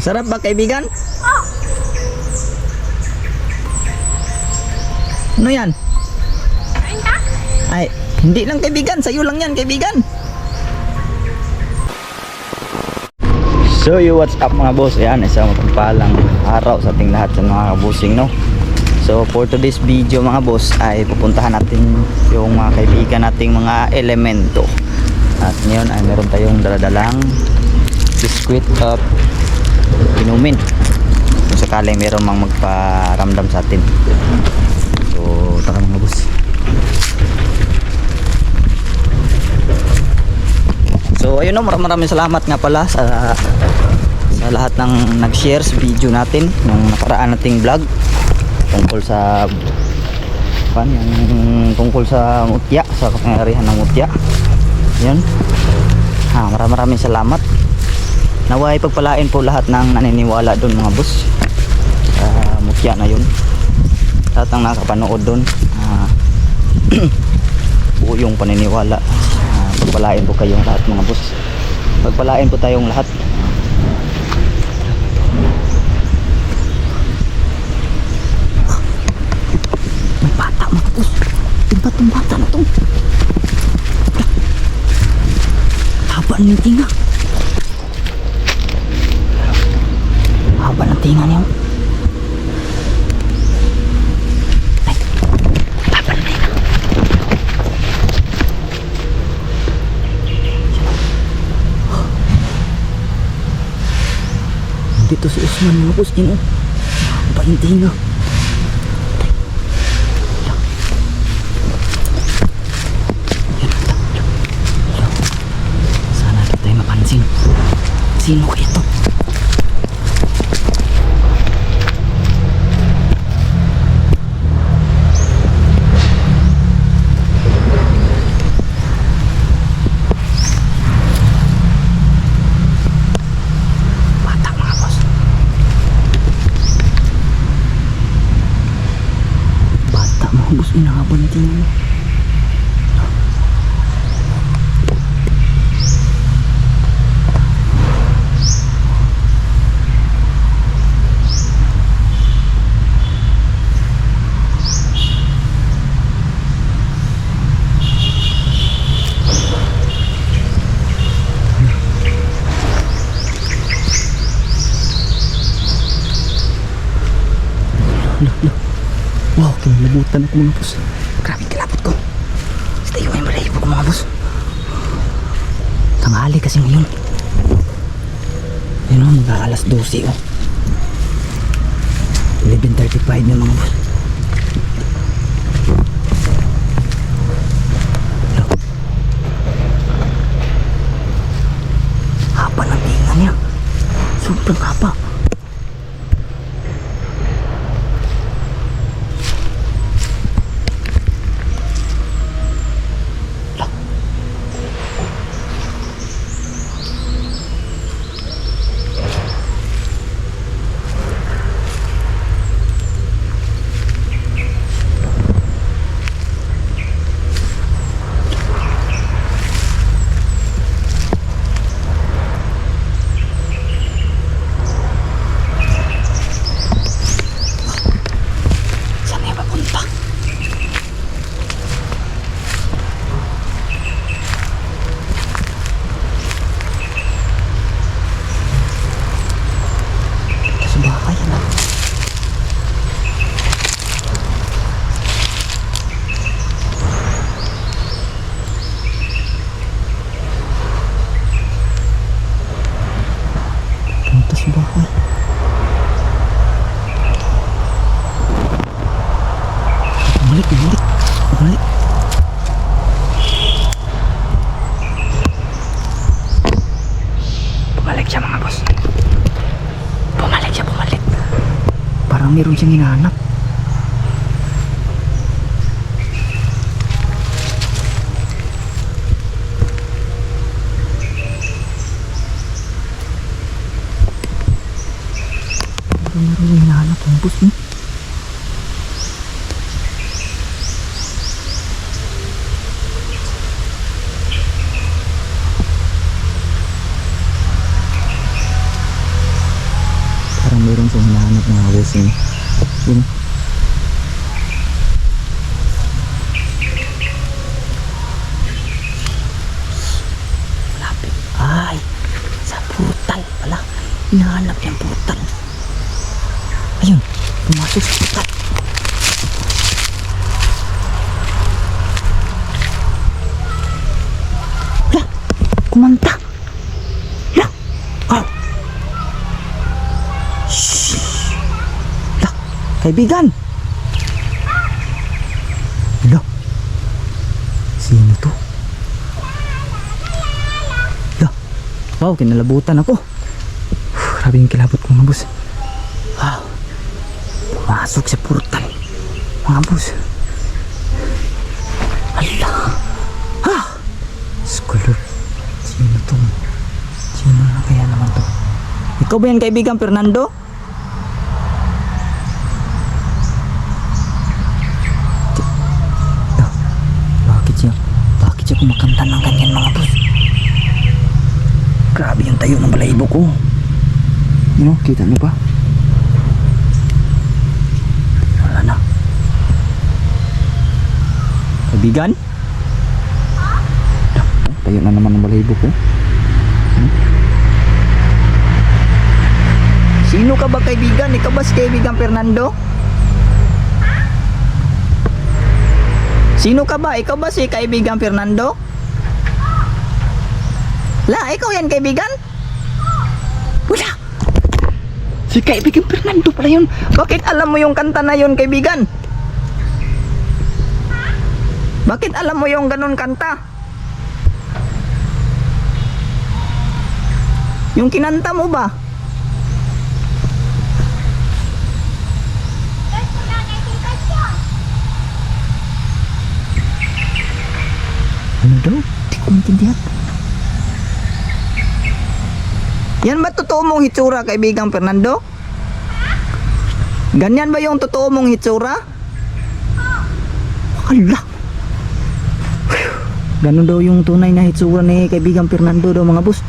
Sarap ba kaibigan? Ano yan? Ay, hindi lang kaibigan, sa'yo lang yan kaibigan. So what's up mga boss? Ayan, isang mapagpalang araw sa ating lahat sa mga kabusing, no? So for today's video mga boss ay pupuntahan natin yung mga kaibigan nating mga elemento. At ngayon ay meron tayong daladalang biskwit at inumin kung sakaling meron mang magparamdam sa atin. So tara mga boss. So ayun, no, maraming salamat nga pala sa lahat ng nag-share sa video natin nung nakaraan nating vlog tungkol sa tungkol sa mutya, sa kapangyarihan ng mutya. Yun. Maraming salamat. Naway pagpalain po lahat ng naniniwala doon mga boss. Mutya na yun. Lahat ng nakapanood doon. Buo yung paniniwala. Pagpalain po kayong lahat mga boss. Pagpalain po tayong lahat. May bata mga boss. Yung bata na to. Haba ng tinga. Haba ng tinga niyo. Ay, haba ng tinga. Dito si Usman mga boss. Yun, haba ng tinga. Sino kaya ito? Bata mga boss. Bata mga boss. Inahaban din mo. Wow, kinalabutan ako mga boss. Grabe kilapot ko. Stay yung malahibo ko mga boss. Tanghali kasi ngayon. Yun o, mag-aalas 12 o. 11:35 na mga boss. Haba ng tinga niya. Sobrang haba. Balik. Bumalik siya mga boss. Bumalik. Parang meron siyang hinahanap. Parang meron siyang hinahanap mga boss. meron siyang hinahanap mga bossing. Yun. Malapit. Ay, sa portal pala. Hinahanap yung portal. Ayun, pumasok sa portal. Lah, kumanta. Lah, oh. Shhh. Lah, kaibigan. Lah, sino to? Lah, wow, kinalabutan ako. Grabe yung kilabot ko mga boss. Wow, pumasok sa portal mga boss. Hala, ha, scholar. Sino to? Sino na kaya naman to? Ikaw ba yan kaibigan Fernando? Bakit siya kumakanta ng ganyan mga boss? Grabe yung tayo ng balahibo ko. Ano, kita niyo ba? Wala na. Kaibigan? Tayo na naman ng balahibo ko. Sino ka ba kaibigan? Ikaw ba si kaibigan Fernando? Sino ka ba? Ikaw ba si kaibigan Fernando? La, ikaw yan kaibigan? Wala! Si kaibigan Fernando pala yun. Bakit alam mo yung kanta na yun kaibigan? Bakit alam mo yung ganun kanta? Yung kinanta mo ba? Ano daw? Hindi ko maintindihan. Yan ba totoo mong hitsura kaibigan Fernando? Ganyan ba yung totoo mong hitsura? Hala. Ganun daw yung tunay na hitsura ni kaibigan Fernando daw mga boss.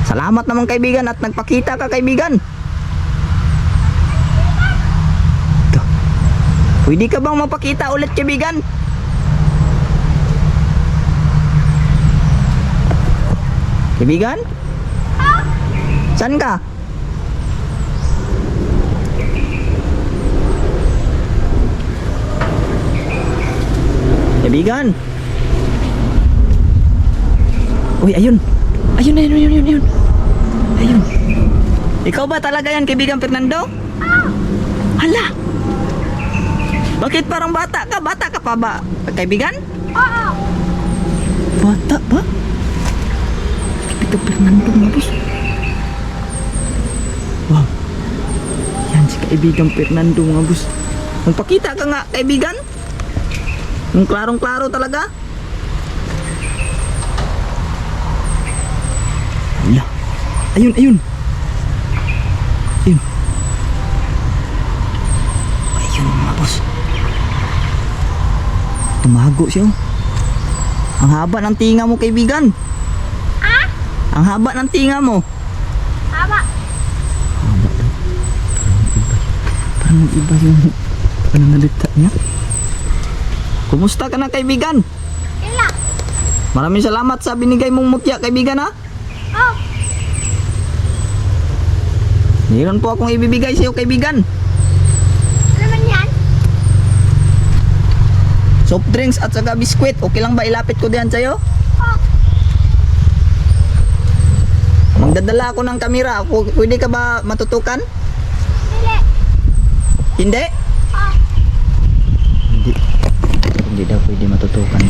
Salamat naman kaibigan at nagpakita ka kaibigan. Ito. Pwede ka bang mapakita ulit kaibigan? Kaibigan? Saan ka? Kaibigan? Uy, ayun. Ayun. Ayun. Ikaw ba talaga yan, kaibigan Fernando? Hala! Bakit parang bata ka? Bata ka pa ba, kaibigan? Oo. Bata ba? Kaibigan Fernando, mga boss. Wow. Yan si kaibigan Fernando mga boss. Magpakita ka nga kaibigan. Yung klarong-klaro talaga. Wala. Ayun. Ayun. Ayun mga boss. Tumago siya. Ang haba ng tinga mo kaibigan. Ang haba ng tinga mo. Haba daw. Parang iba yung pananalita niya. Kumusta ka na kaibigan? Ila. Maraming salamat sa binigay mong mutya kaibigan ha. Oh. Mayroon po akong ibibigay sa iyo kaibigan. Ano naman yan? Soft drinks at saka biskwit. Okay lang ba ilapit ko diyan sa iyo? Oh. Magdadala ako ng kamera. Pwede ka ba matutukan? Hindi. Hindi? Hindi daw pwede matutukan.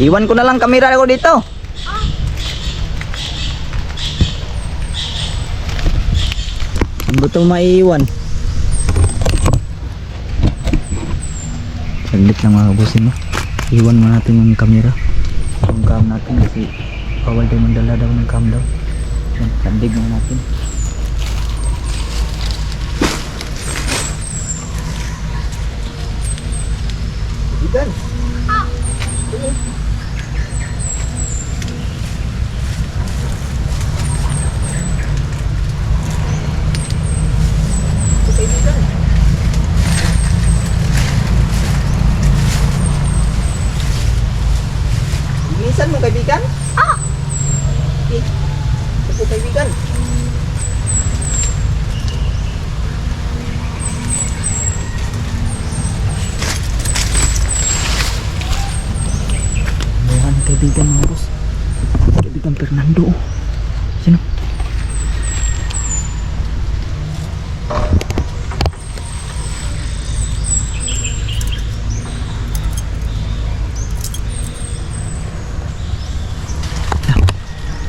Iwan ko na lang kamera ko dito. Ano ba ito maiiwan? Saglit lang mga kabusin mo. Iwan mo natin yung kamera. Yung cam natin kasi bawal tayo magdala daw ng cam daw. Yan, sandig na natin. Ikan. po kaibigan. Ayan, kaibigan mga boss. Kaibigan Fernando. Sino?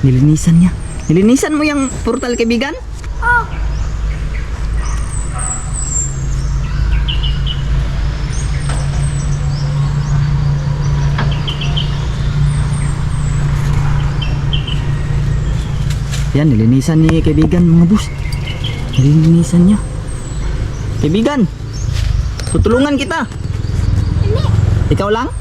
Nilinisan niya. Nilinisan mo yung portal, kaibigan? Oh, Yan, nilinisan ni kaibigan mga boss. Nilinisan niya. Kaibigan, tutulungan kita. hindi. Ikaw lang?